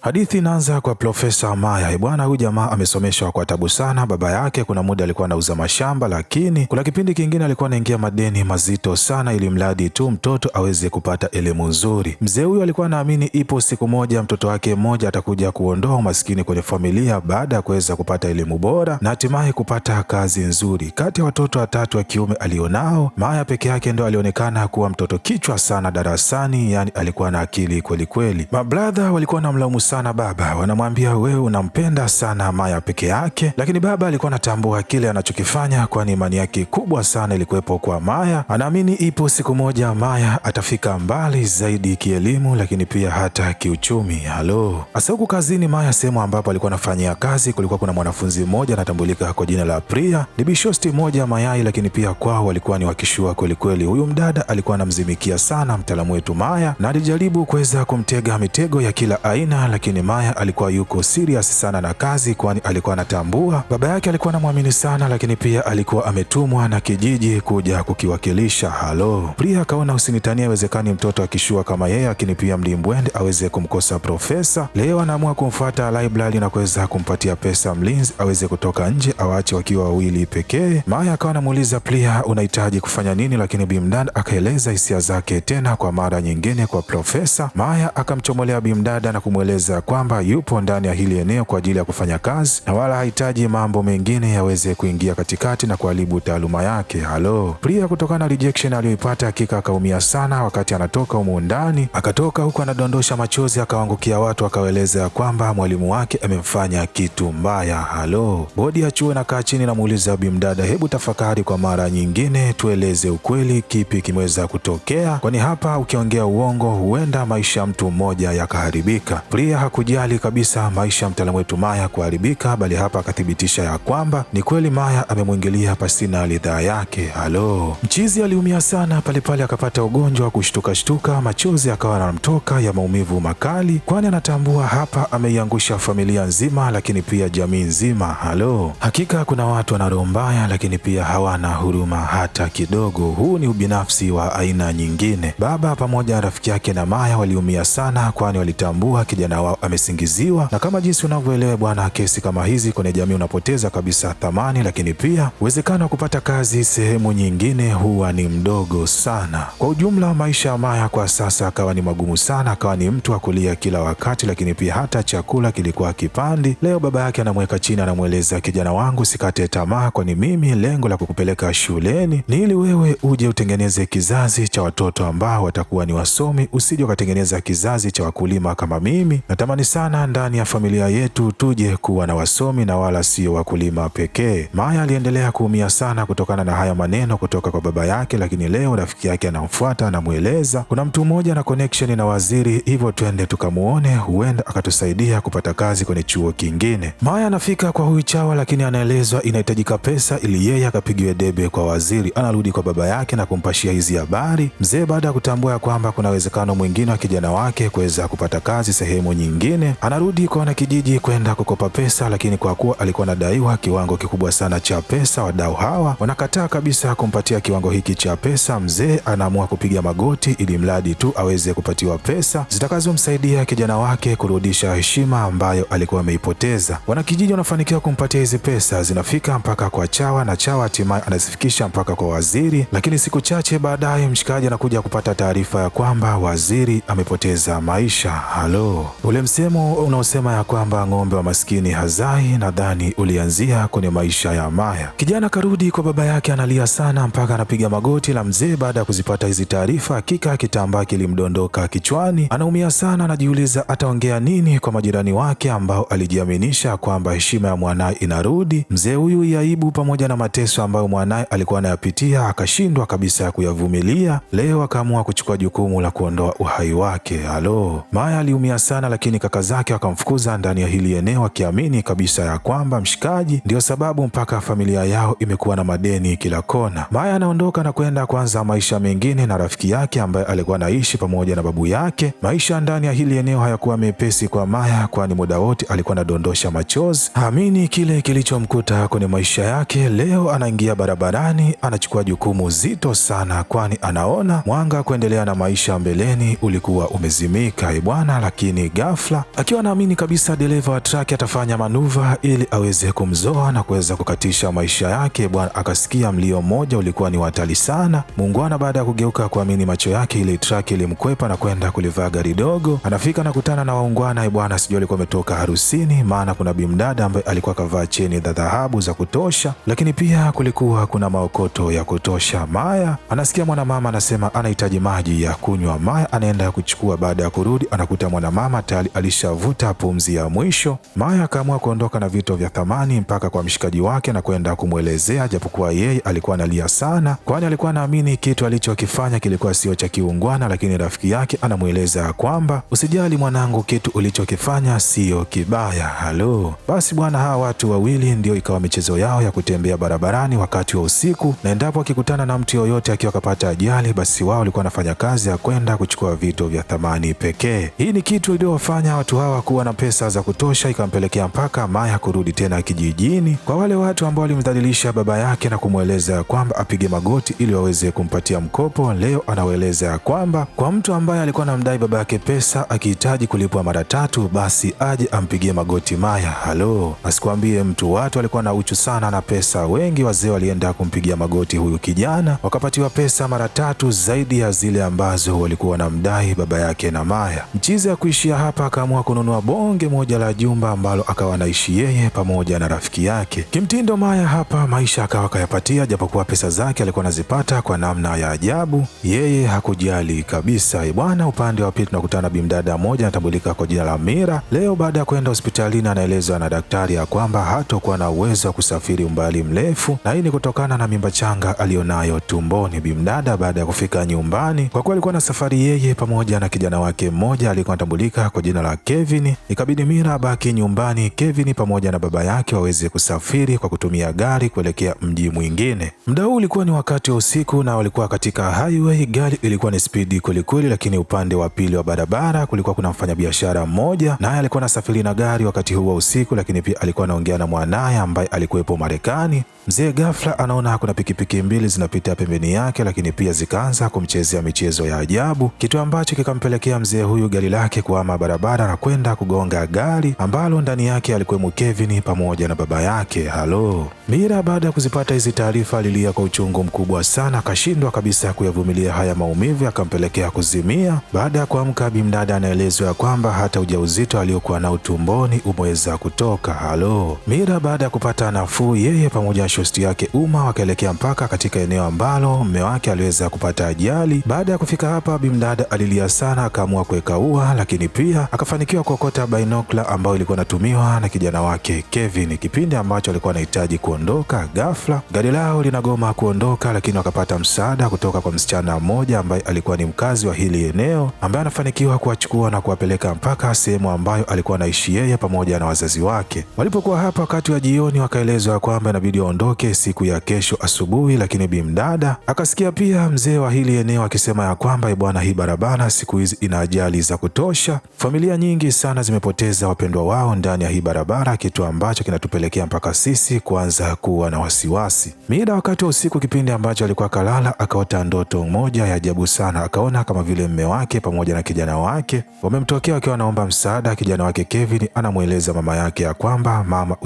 Hadithi inaanza kwa Profesa Maya. Bwana, huyu jamaa amesomeshwa kwa tabu sana. Baba yake kuna muda alikuwa anauza mashamba, lakini kuna kipindi kingine alikuwa anaingia madeni mazito sana, ili mradi tu mtoto aweze kupata elimu nzuri. Mzee huyu alikuwa anaamini ipo siku moja mtoto wake mmoja atakuja kuondoa umaskini kwenye familia baada ya kuweza kupata elimu bora na hatimaye kupata kazi nzuri. Kati ya watoto watatu wa kiume alionao, Maya peke yake ndo alionekana kuwa mtoto kichwa sana darasani, yani alikuwa na akili kweli kweli. Mabradha walikuwa wanamlaumu sana baba, wanamwambia wewe unampenda sana Maya peke yake, lakini baba alikuwa anatambua kile anachokifanya, kwani imani yake kubwa sana ilikuwepo kwa Maya. Anaamini ipo siku moja Maya atafika mbali zaidi kielimu, lakini pia hata kiuchumi. Halo. Asa huku kazini Maya, sehemu ambapo alikuwa anafanyia kazi, kulikuwa kuna mwanafunzi mmoja anatambulika kwa jina la Priya. Ni bishosti moja mayai, lakini pia kwao walikuwa ni wakishua kweli kweli. Huyu mdada alikuwa anamzimikia sana mtaalamu wetu Maya na alijaribu kuweza kumtega mitego ya kila aina, lakini Maya alikuwa yuko serious sana na kazi, kwani alikuwa anatambua baba yake alikuwa anamwamini sana, lakini pia alikuwa ametumwa na kijiji kuja kukiwakilisha. Halo. Priya akaona usinitania, iwezekani mtoto akishua kama yeye, lakini pia mlimbwende aweze kumkosa profesa. Leo anaamua kumfuata library na kuweza kumpatia pesa mlinzi aweze kutoka nje, awache wakiwa wawili pekee. Maya akawa anamuuliza Priya, unahitaji kufanya nini? Lakini bimdada akaeleza hisia zake tena kwa mara nyingine kwa profesa. Maya akamchomolea bimdada na kumweleza kwamba yupo ndani ya hili eneo kwa ajili ya kufanya kazi na wala hahitaji mambo mengine yaweze kuingia katikati na kuharibu taaluma yake. Halo. Priya kutokana na rejection aliyoipata hakika akaumia sana. Wakati anatoka humu ndani, akatoka huku anadondosha machozi, akawangukia watu, akawaeleza kwamba mwalimu wake amemfanya kitu mbaya. Halo. Bodi ya chuo nakaa chini na muuliza bimdada, hebu tafakari kwa mara nyingine, tueleze ukweli, kipi kimeweza kutokea, kwani hapa ukiongea uongo huenda maisha ya mtu mmoja yakaharibika. Priya hakujali kabisa maisha ya mtaalamu wetu Maya kuharibika, bali hapa akathibitisha ya kwamba ni kweli Maya amemwingilia pasina ridhaa yake. Halo. Mchizi aliumia sana pale akapata ugonjwa wa kushtuka, machozi akawa anamtoka ya maumivu makali, kwani anatambua hapa ameiangusha familia nzima, lakini pia jamii nzima. Halo. Hakika kuna watu wana roho mbaya, lakini pia hawana huruma hata kidogo. Huu ni ubinafsi wa aina nyingine. Baba pamoja na rafiki yake na Maya waliumia sana, kwani walitambua kijana wao amesingiziwa, na kama jinsi unavyoelewa bwana, kesi kama hizi kwenye jamii unapoteza kabisa thamani, lakini pia uwezekano wa kupata kazi sehemu nyingine huwa ni mdogo sana. Kwa ujumla maisha ya Maya kwa sasa akawa ni magumu sana, akawa ni mtu wa kulia kila wakati, lakini pia hata chakula kilikuwa kipandi. Leo baba yake anamweka chini, anamweleza kijana wangu, sikate tamaa, kwani mimi lengo la kukupeleka shuleni ni ili wewe uje utengeneze kizazi cha watoto ambao watakuwa ni wasomi, usije ukatengeneza kizazi cha wakulima kama mimi. Natamani sana ndani ya familia yetu tuje kuwa na wasomi na wala sio wakulima pekee. Maya aliendelea kuumia sana kutokana na haya maneno kutoka kwa baba yake, lakini leo rafiki yake anamfuata, anamweleza kuna mtu mmoja na connection na waziri, hivyo twende tukamuone, huenda akatusaidia kupata kazi kwenye chuo kingine. Maya anafika kwa huyu chawa, lakini anaelezwa inahitajika pesa ili yeye akapigiwe debe kwa waziri. Anarudi kwa baba yake na kumpashia hizi habari. Mzee baada ya kutambua kwamba kuna uwezekano mwingine wa kijana wake kuweza kupata kazi sehemu nyingine, anarudi kwa wanakijiji kwenda kukopa pesa, lakini kwa kuwa alikuwa anadaiwa kiwango kikubwa sana cha pesa, wadau hawa wanakataa kabisa kumpatia kiwango hiki cha pesa. Mzee anaamua kupiga magoti ili mradi tu aweze kupatiwa pesa zitakazomsaidia kijana wake kurudisha heshima ambayo alikuwa ameipoteza. Wanakijiji wanafanikiwa kumpatia hizi pesa, zinafika mpaka kwa chawa na chawa hatimaye anazifikisha mpaka kwa waziri, lakini siku chache baadaye mshikaji anakuja kupata taarifa ya kwamba waziri amepoteza maisha. Halo. Ule msemo unaosema ya kwamba ng'ombe wa maskini hazai, nadhani ulianzia kwenye maisha ya Maya. Kijana karudi kwa baba yake analia sana mpaka anapiga magoti la mzee. Baada ya kuzipata hizi taarifa, hakika kitambaa kilimdondoka kichwani, anaumia sana, anajiuliza ataongea nini kwa majirani wake ambao alijiaminisha kwamba heshima ya mwanaye inarudi. Mzee huyu yaibu pamoja na mateso ambayo mwanaye alikuwa anayapitia akashindwa kabisa ya kuyavumilia, leo akaamua kuchukua jukumu la kuondoa uhai wake. Halo. Maya aliumia sana, lakini kaka zake wakamfukuza ndani ya hili eneo, akiamini kabisa ya kwamba mshikaji ndio sababu mpaka familia yao imekuwa na madeni kila kona. Maya anaondoka na kwenda kuanza maisha mengine na rafiki yake ambaye alikuwa anaishi pamoja na babu yake. Maisha ndani ya hili eneo hayakuwa mepesi kwa Maya, kwani muda wote alikuwa anadondosha machozi, haamini kile kilichomkuta kwenye maisha yake. Leo anaingia barabarani, anachukua jukumu zito sana, kwani anaona mwanga kuendelea na maisha mbeleni ulikuwa umezimika bwana. Lakini ghafla ghafla, akiwa anaamini kabisa dereva wa traki atafanya manuva ili aweze kumzoa na kuweza kukatisha maisha yake. Bwana akasikia mlio mmoja ulikuwa ni hatari sana. Muungwana baada ya kugeuka kuamini macho yake, ile traki ilimkwepa na kwenda kulivaa gari dogo. Anafika na kutana na waungwana bwana, sijui alikuwa ametoka harusini, maana kuna bimdada ambaye alikuwa kavaa cheni za dhahabu za kutosha, lakini pia kulikuwa kuna maokoto ya kutosha. Maya anasikia mwanamama anasema anahitaji maji ya kunywa. Maya anaenda kuchukua. Baada ya kurudi anakuta mwanamama tayari alishavuta pumzi ya mwisho. Maya akaamua kuondoka na vitu vya thamani mpaka kwa mshikaji wake na kwenda kumwelezea, japokuwa yeye alikuwa analia sana, kwani alikuwa anaamini kitu alichokifanya kilikuwa sio cha kiungwana, lakini rafiki yake anamweleza kwamba usijali mwanangu, kitu ulichokifanya sio kibaya. Halo, basi bwana, hawa watu wawili ndio ikawa michezo yao ya kutembea barabarani wakati wa usiku, na endapo akikutana na mtu yoyote akiwa kapata ajali, basi wao walikuwa wanafanya kazi ya kwenda kuchukua vitu vya thamani pekee. Hii ni kitu iliyowafanya watu hawa kuwa na pesa za kutosha, ikampelekea mpaka Maya kurudi tena kijijini kwa wale watu ambao walimdhalilisha baba yake na kumweleza kwamba apige magoti ili waweze kumpatia mkopo. Leo anawaeleza kwamba kwa mtu ambaye alikuwa anamdai baba yake pesa, akihitaji kulipwa mara 3, basi aje ampigie magoti Maya. Halo, asikwambie mtu, watu walikuwa na uchu sana na pesa. Wengi wazee walienda kumpigia magoti huyu kijana, wakapatiwa pesa mara 3 zaidi ya zile ambazo walikuwa wanamdai baba yake na Maya. Mchizi ya kuishia hapa, akaamua kununua bonge moja la jumba ambalo akawa anaishi yeye pamoja na rafiki yake. Kimtindo Maya hapa maisha akawa kayapatia, japokuwa pesa zake alikuwa anazipata kwa namna ya ajabu, yeye hakujali kabisa. Bwana, upande wa pili tunakutana bimdada mmoja anatambulika kwa jina la Mira. Leo baada ya kwenda hospitalini, anaelezwa na daktari ya kwamba hatakuwa na uwezo wa kusafiri umbali mrefu, na hii ni kutokana na mimba changa alionayo tumboni. Bimdada baada ya kufika nyumbani, kwa kuwa alikuwa na safari yeye pamoja na kijana wake mmoja alikuwa anatambulika kwa jina la Kevin, ikabidi Mira abaki nyumbani Kevin pamoja na baba yake waweze kusafiri kwa kutumia gari kuelekea mji mwingine. Muda huu ulikuwa ni wakati wa usiku na walikuwa katika highway. Gari ilikuwa ni spidi kwelikweli, lakini upande wa pili wa barabara kulikuwa kuna mfanyabiashara mmoja, naye alikuwa anasafiri na gari wakati huu wa usiku, lakini pia alikuwa anaongea na mwanaye ambaye alikuwepo Marekani. Mzee ghafla anaona kuna pikipiki mbili zinapita pembeni yake, lakini pia zikaanza kumchezea michezo ya ajabu, kitu ambacho kikampelekea mzee huyu gari lake kuhama barabara na kwenda kugonga gari ambalo ndani yake alikuwemo Kevin pamoja na baba yake. Halo, Mira baada ya kuzipata hizi taarifa alilia kwa uchungu mkubwa sana, akashindwa kabisa kuyavumilia haya maumivu, akampelekea kuzimia. Baada ya kuamka, bimdada anaelezwa kwamba hata ujauzito aliokuwa nao tumboni umeweza kutoka. Halo, Mira baada ya kupata nafuu, yeye pamoja na shosti yake Uma wakaelekea mpaka katika eneo ambalo mume wake aliweza kupata ajali. Baada ya kufika hapa, bimdada alilia sana, akaamua kuweka ua, lakini pia akafanikiwa kuokota binokla ambayo ilikuwa inatumiwa na kijana wake Kevin kipindi ambacho alikuwa anahitaji kuondoka. Ghafla gari lao linagoma kuondoka, lakini wakapata msaada kutoka kwa msichana mmoja ambaye alikuwa ni mkazi wa hili eneo, ambaye anafanikiwa kuwachukua na kuwapeleka mpaka sehemu ambayo alikuwa anaishi yeye pamoja na wazazi wake. Walipokuwa hapa wakati wa jioni, wakaelezwa kwamba inabidi waondoke siku ya kesho asubuhi, lakini bimdada akasikia pia mzee wa hili eneo akisema ya kwamba bwana, hii barabara siku hizi ina ajali za kutosha, familia nyingi sana zimepoteza wapendwa wao ndani ya hii barabara, kitu ambacho kinatupelekea mpaka sisi kuanza kuwa na wasiwasi. Mira wakati wa usiku, kipindi ambacho alikuwa kalala, akaota ndoto moja ya ajabu sana. Akaona kama vile mme wake pamoja na kijana wake wamemtokea wakiwa wanaomba msaada. Kijana wake Kevin anamweleza mama yake ya kwamba mama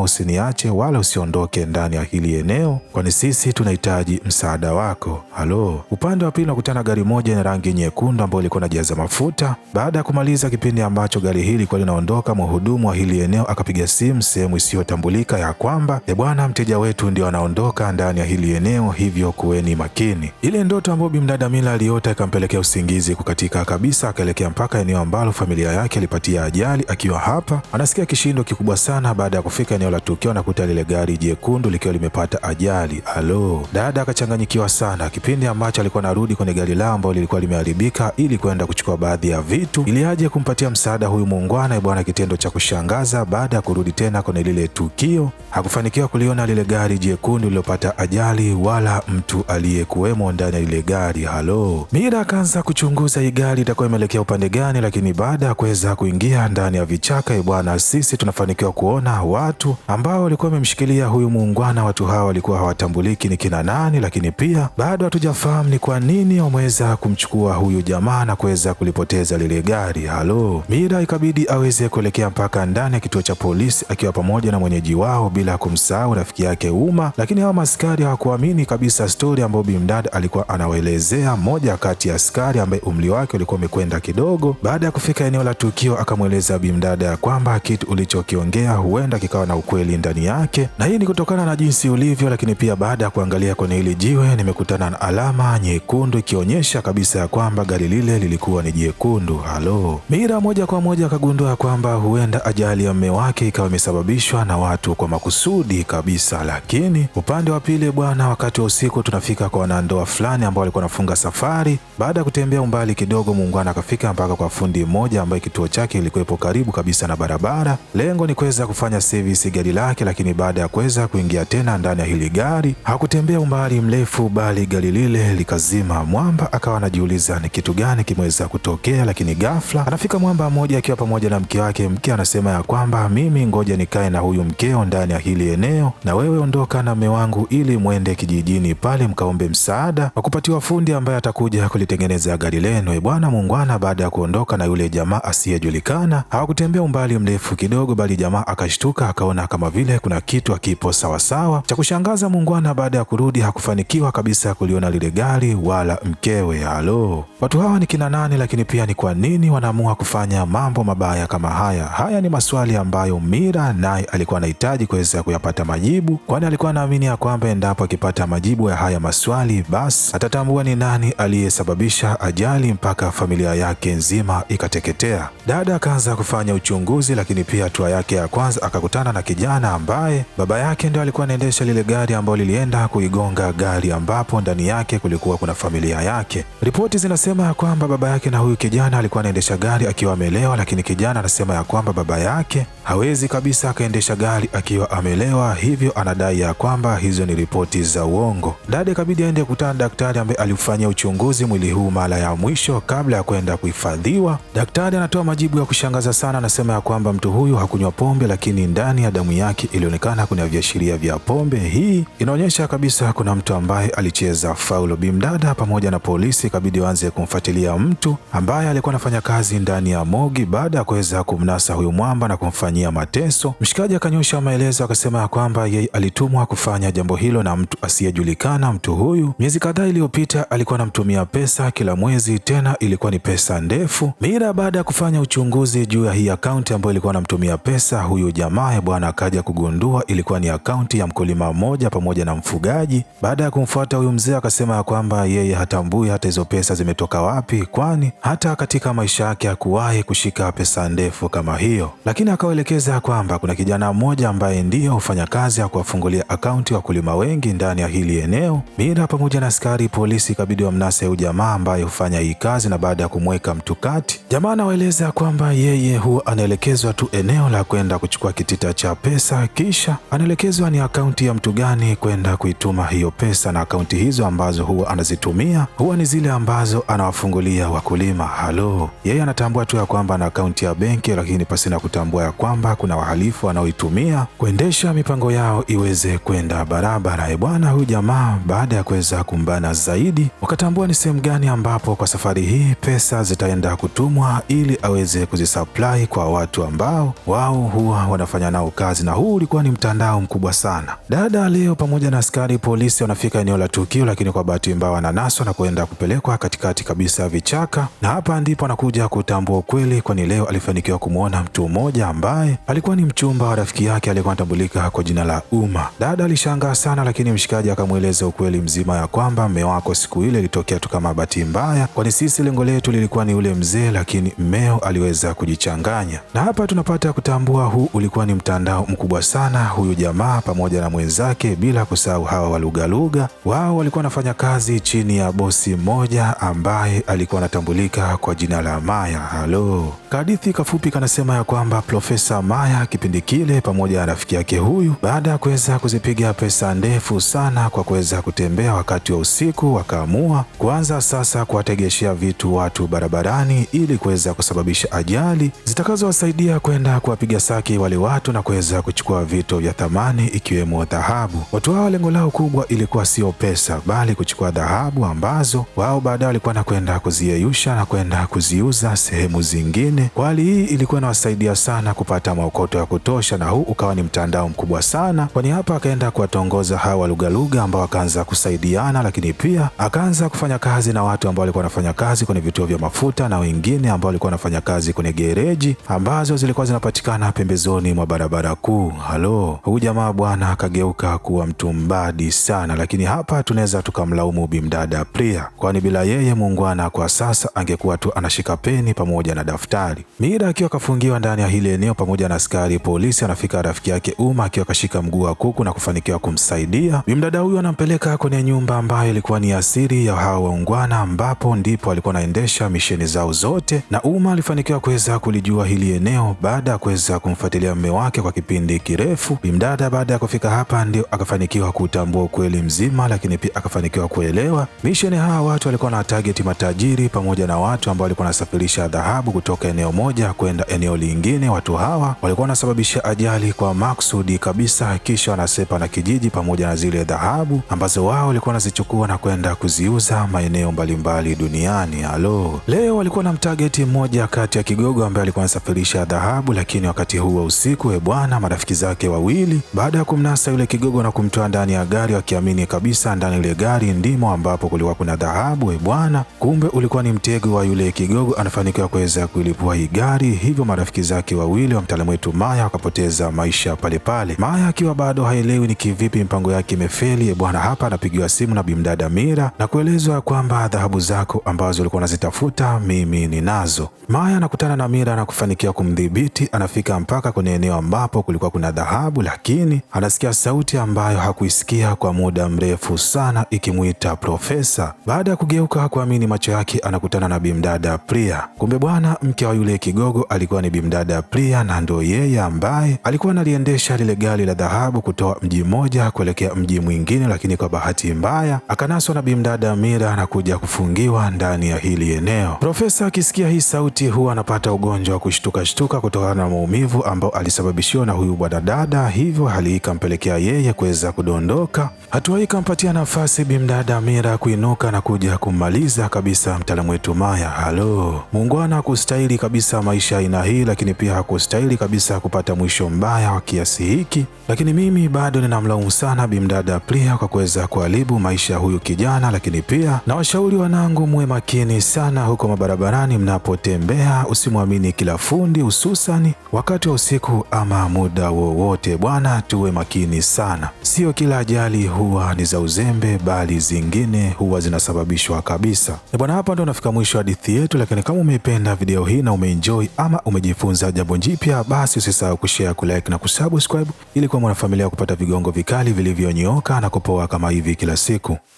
usiniache wala usiondoke ndani ya hili eneo, kwani sisi tunahitaji msaada wako. Halo, upande wa pili nakutana gari moja ya rangi nyekundu ambayo ilikuwa inajaza mafuta. Baada ya kumaliza kipindi ambacho gari hili lilikuwa linaondoka, mhudumu wa hili eneo akapiga simu sehemu isiyotambulika ya kwamba bwana, mteja wetu ndio anaondoka ndani ya hili eneo, hivyo kuweni makini. Ile ndoto ambayo bimdada Mila aliota ikampelekea usingizi kukatika kabisa, akaelekea mpaka eneo ambalo familia yake ilipatia ajali. Akiwa hapa anasikia kishindo kikubwa sana. Baada ya kufika eneo la tukio, anakuta lile gari jekundu likiwa limepata ajali. Halo, dada akachanganyikiwa sana kipindi ambacho alikuwa anarudi kwenye gari lao ambalo lilikuwa limeharibika ili kwenda kuchukua baadhi ya vitu ili aje kumpatia msaada huyu muungwana bwana. Kitendo cha kushangaza, baada ya kurudi tena kwenye lile tukio, hakufanikiwa kuliona lile gari jekundu lililopata ajali wala mtu aliyekuwemo ndani ya lile gari. Halo, Mira akaanza kuchunguza hii gari itakuwa imeelekea upande gani, lakini baada ya kuweza kuingia ndani ya vichaka bwana, sisi tunafanikiwa kuona watu ambao walikuwa wamemshikilia huyu muungwana. Watu hawa walikuwa hawatambuliki ni kina nani, lakini pia bado hatujafahamu ni kwa nini wameweza kumchukua huyu jamaa na kuweza kulipoteza lile gari. Halo, Mira ikabidi aweze kuelekea mpaka ndani ya kituo cha polisi akiwa pamoja na mwenyeji wao bila kumsahau rafiki yake Uma, lakini hawa maskari hawakuamini kabisa stori ambayo bimdada alikuwa anawaelezea. Mmoja kati ya askari ambaye umri wake ulikuwa umekwenda kidogo, baada ya kufika eneo la tukio akamweleza bimdada ya kwamba kitu ulichokiongea huenda kikawa na ukweli ndani yake, na hii ni kutokana na jinsi ulivyo, lakini pia baada ya kuangalia kwenye hili jiwe nimekutana na alama nyekundu ikionyesha kabisa ya kwamba gari lile lilikuwa ni jekundu. Halo, Mira moja kwa moja akagundua kwamba huenda ajali ya mume wake ikawa imesababishwa na watu kwa makusudi kabisa. Lakini upande wa pili bwana, wakati wa usiku tunafika kwa wanandoa fulani ambao walikuwa wanafunga safari. Baada ya kutembea umbali kidogo, muungwana akafika mpaka kwa fundi mmoja ambaye kituo chake ilikuwepo karibu kabisa na barabara. Lengo ni kuweza kufanya service gari lake, lakini baada ya kuweza kuingia tena ndani ya hili gari hakutembea umbali mrefu, bali gari lile likazima. Mwamba akawa anajiuliza ni kitu gani kimeweza kutokea, lakini ghafla anafika mwamba mmoja akiwa pamoja na mke wake. Mke anasema ya kwamba mimi ngoja nikae na huyu mkeo ndani ya hili eneo, na wewe ondoka na mume wangu ili mwende kijijini pale mkaombe msaada wa kupatiwa fundi ambaye atakuja kulitengeneza gari lenu. Bwana muungwana baada ya kuondoka na yule jamaa asiyejulikana, hawakutembea umbali mrefu kidogo, bali jamaa akashtuka akaona kama vile kuna kitu hakipo sawasawa. Cha kushangaza, muungwana baada ya kurudi hakufanikiwa kabisa kuliona lile gari wala mkewe. Halo, watu hawa ni kina nani? Lakini pia ni kwa nini wanaamua kufanya mambo mabaya kama haya? Haya ni maswali ambayo Mira naye alikuwa anahitaji kuweza kuyapata majibu, kwani alikuwa anaamini ya kwamba endapo akipata majibu ya haya maswali basi atatambua ni nani aliyesababisha ajali mpaka familia yake nzima ikateketea. Dada akaanza kufanya uchunguzi, lakini pia hatua yake ya kwanza akakutana na kijana ambaye baba yake ndio alikuwa anaendesha lile gari ambalo lilienda kuigonga gari ambapo ndani yake kulikuwa kuna familia yake. Ripoti zinasema ya kwamba baba yake na huyu kijana alikuwa anaendesha gari akiwa amelewa, lakini kijana anasema ya kwamba baba yake hawezi kabisa akaendesha gari akiwa amelewa, hivyo anadai ya kwamba hizo ni ripoti za uongo. Dada ikabidi aende kukutana na daktari ambaye alifanyia uchunguzi mwili huu mara ya mwisho kabla ya kwenda kuhifadhiwa. Daktari anatoa majibu ya kushangaza sana, anasema ya kwamba mtu huyu hakunywa pombe, lakini ndani ya damu yake ilionekana kuna viashiria vya pombe. Hii inaonyesha kabisa kuna mtu ambaye alicheza faulo. Bimdada pamoja na polisi ikabidi waanze kumfuatilia mtu ambaye alikuwa anafanya kazi ndani ya mogi. Baada ya kuweza kumnasa huyu mwamba na kumfanyia mateso, mshikaji akanyosha maelezo akasema ya kwamba yeye alitumwa kufanya jambo hilo na mtu asiyejulikana. Mtu huyu miezi kadhaa iliyopita alikuwa anamtumia pesa kila mwezi, tena ilikuwa ni pesa ndefu. Mira baada ya kufanya uchunguzi juu ya hii akaunti ambayo ilikuwa anamtumia pesa huyu jamaa bwana, akaja kugundua ilikuwa ni akaunti ya mkulima mmoja pamoja na mfugaji. Baada ya kumfuata huyu mzee akasema ya kwamba yeye hatambui hata hizo pesa zimetoka wapi, kwani hata katika maisha yake hakuwahi kushika pesa ndefu kama hiyo. Lakini akawaelekeza kwamba kuna kijana mmoja ambaye ndiyo hufanya kazi ya kuwafungulia akaunti wakulima wengi ndani ya hili eneo. Mira pamoja na askari polisi ikabidi wamnase huyu jamaa ambaye hufanya hii kazi, na baada ya kumweka mtu kati, jamaa anawaeleza kwamba yeye huwa anaelekezwa tu eneo la kwenda kuchukua kitita cha pesa, kisha anaelekezwa ni akaunti ya mtu gani kwenda kuituma hiyo pesa, na akaunti hizo ambazo huwa anazitumia huwa ni zile ambazo anawafungulia wakulima. Halo, yeye anatambua tu ya kwamba ana akaunti ya benki, lakini pasina kutambua ya kwamba kuna wahalifu wanaoitumia kuendesha mipango yao iweze kwenda barabara. Bwana, huyu jamaa baada ya kuweza kumbana zaidi, wakatambua ni sehemu gani ambapo kwa safari hii pesa zitaenda kutumwa ili aweze kuzisupply kwa watu ambao wao huwa wanafanya nao kazi, na huu ulikuwa ni mtandao mkubwa sana. Dada leo pamoja na askari polisi wanafika eneo la tukio, lakini kwa bahati mbaya wananaswa na kuenda kupelekwa katikati kabisa ya vichaka, na hapa ndipo anakuja kutambua ukweli, kwani leo alifanikiwa kumwona mtu mmoja ambaye alikuwa ni mchumba wa rafiki yake alikuwa anatambulika kwa jina la Uma. Dada alishangaa sana, lakini mshikaji akamweleza ukweli mzima ya kwamba mume wako siku ile ilitokea tu kama bahati mbaya, kwani sisi lengo letu lilikuwa ni ule mzee, lakini mmeo aliweza kujichanganya. Na hapa tunapata kutambua huu ulikuwa ni mtandao mkubwa sana. Huyu jamaa pamoja na mwenzake, bila kusahau hawa walugaluga, wao walikuwa wanafanya kazi chini ya bosi mmoja ambaye alikuwa anatambulika kwa jina la Maya. Halo, hadithi kafupi kanasema ya kwamba Profesa Maya kipindi kile pamoja na rafiki yake huyu, baada ya kuweza kuzipiga pesa ndefu sana kwa kuweza kutembea wakati wa usiku, wakaamua kuanza sasa kuwategeshea vitu watu barabarani ili kuweza kusababisha ajali zitakazowasaidia kwenda kuwapiga saki wale watu na kuweza kuchukua vitu vya thamani ikiwemo dhahabu. Watu hao lengo lao kubwa ilikuwa sio pesa, bali kuchukua dhahabu ambazo wao baadaye walikuwa na kwenda kuziyeyusha na kwenda kuziuza sehemu zingine. Kwa hali hii ilikuwa inawasaidia sana kupata maokoto ya kutosha, na huu ukawa ni mtandao mkubwa sana, kwani hapa akaenda kuwatongoza hawa lugha ambao akaanza kusaidiana, lakini pia akaanza kufanya kazi na watu ambao walikuwa wanafanya kazi kwenye vituo vya mafuta na wengine ambao walikuwa wanafanya kazi kwenye gereji ambazo zilikuwa zinapatikana pembezoni mwa barabara kuu. Halo, huyu jamaa bwana akageuka kuwa mtu mbadi sana, lakini hapa tunaweza tukamlaumu bimdada Priya, kwani bila yeye muungwana kwa sasa angekuwa tu anashika peni pamoja na daftari. Mira akiwa kafungiwa ndani ya hili eneo pamoja na askari polisi, anafika rafiki yake Uma akiwa kashika mguu wa kuku na kufanikiwa kumsaidia. Bimdada huyu anampeleka kwenye nyumba ambayo ilikuwa ni asiri ya hawa waungwana, ambapo ndipo alikuwa anaendesha misheni zao zote, na Uma alifanikiwa kuweza kulijua hili eneo baada ya kuweza kumfuatilia mume wake kwa kipindi kirefu. Bimdada baada ya kufika hapa ndio akafanikiwa kutambua ukweli mzima, lakini pia akafanikiwa kuelewa misheni hawa watu walikuwa na target matajiri pamoja na watu ambao walikuwa wanasafirisha dhahabu kutoka eneo moja kwenda eneo lingine. Watu hawa walikuwa wanasababisha ajali kwa maksudi kabisa, kisha wanasepa na kijiji pamoja na zile dhahabu ambazo wao walikuwa wanazichukua na kwenda kuziuza maeneo mbalimbali duniani. Halo, leo walikuwa na mtageti mmoja kati ya kigogo ambaye alikuwa anasafirisha dhahabu, lakini wakati huu wa usiku bwana, marafiki zake wawili baada ya kumnasa yule kigogo na kumtoa ndani ya gari, wakiamini kabisa ndani ile gari ndimo ambapo kulikuwa kuna dhahabu bwana, kumbe ulikuwa ni mtego wa yule kigogo, anafanikiwa kuweza kuilipua hii gari. Hivyo marafiki zake wawili wa mtaalamu wetu Maya wakapoteza maisha pale pale. Maya akiwa bado haelewi ni kivipi mpango yake imefeli bwana, hapa anapigiwa simu na bimdada Mira na kuelezwa kwamba dhahabu zako ambazo ulikuwa unazitafuta mimi ninazo. Maya anakutana na Mira na kufanikiwa kumdhibiti, anafika mpaka kwenye eneo ambapo kulikuwa kuna dhahabu, lakini anasikia sauti ambayo hakuisikia kwa muda mrefu sana ikimuita Profesa. Baada ya kugeuka kuamini macho yake, anakutana na bimdada Priya. Kumbe bwana, mke wa yule kigogo alikuwa ni bimdada Priya, na ndio yeye ambaye alikuwa analiendesha lile gari la dhahabu kutoa mji mmoja kuelekea mji mwingine, lakini kwa bahati mbaya akanaswa na bimdada Mira na kuja kufungiwa ndani ya hili eneo. Profesa akisikia hii sauti huwa anapata ugonjwa wa kushtuka kutokana na maumivu ambao alisababishiwa na huyu bwana dada, hivyo hali hii ikampelekea yeye kuweza kudondoka. Hatua hii ikampatia nafasi bimdada Mira kuinuka na kuja kummaliza kabisa mtaalamu wetu Maya. Halo, muungwana hakustahili kabisa maisha aina hii, lakini pia hakustahili kabisa kupata mwisho mbaya wa kiasi hiki, lakini mimi bado ninamlaumu sana bimdada Priya kwa kuweza kuharibu maisha ya huyu kijana. Lakini pia na washauri wanangu, muwe makini sana huko mabarabarani mnapotembea, usimwamini kila fundi, hususani wakati wa usiku ama muda wowote bwana, tuwe makini sana. Sio kila ajali huwa ni za uzembe, bali zingine huwa zinasababishwa kabisa. Bwana, hapa ndo nafika mwisho hadithi yetu, lakini kama umeipenda video hii na umeenjoy ama umejifunza jambo jipya, basi usisahau kushare, kulike na kusubscribe ili kuwa mwanafamilia kupata vigongo vikali vilivyonyooka na kupoa kama hivi kila siku.